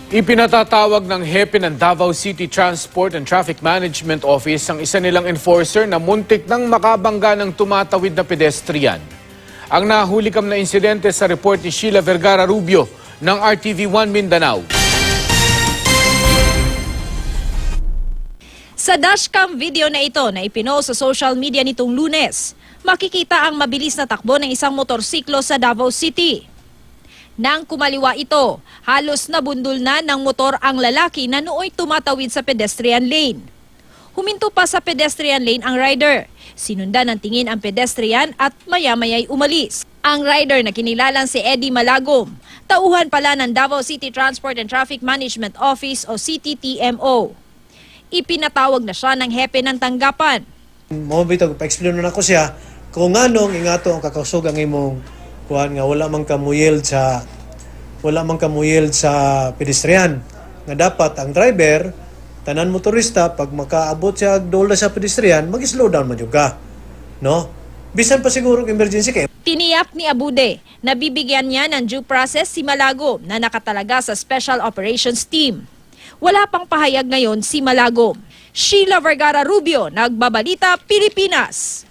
Ipinatatawag ng hepe ng Davao City Transport and Traffic Management Office ang isa nilang enforcer na muntik nang makabangga ng tumatawid na pedestrian. Ang nahulikam na insidente sa report ni Sheila Vergara Rubio ng RTV1 Mindanao. Sa dashcam video na ito na ipinost sa social media nitong Lunes, makikita ang mabilis na takbo ng isang motorsiklo sa Davao City. Nang kumaliwa ito, halos nabundol na ng motor ang lalaki na nooy tumatawid sa pedestrian lane. Huminto pa sa pedestrian lane ang rider. Sinundan ng tingin ang pedestrian at maya-maya'y umalis. Ang rider na kinilalang si Eddie Malagom, tauhan pala ng Davao City Transport and Traffic Management Office o CTTMO. Ipinatawag na siya ng hepe ng tanggapan. Mo bitaw pa-explain na ko siya kung anong ingato ang kakasog ang imong kuan nga wala man kamuyel sa pedestrian nga dapat ang driver tanan motorista pag makaabot siya dola sa pedestrian mag-slow down man jud ka, no, bisan pa siguro emergency kay. Tiniyak ni Abude na bibigyan niya ng due process si Malagom na nakatalaga sa Special Operations Team. Wala pang pahayag ngayon si Malagom. Sheila Vergara Rubio, Nagbabalita, Pilipinas.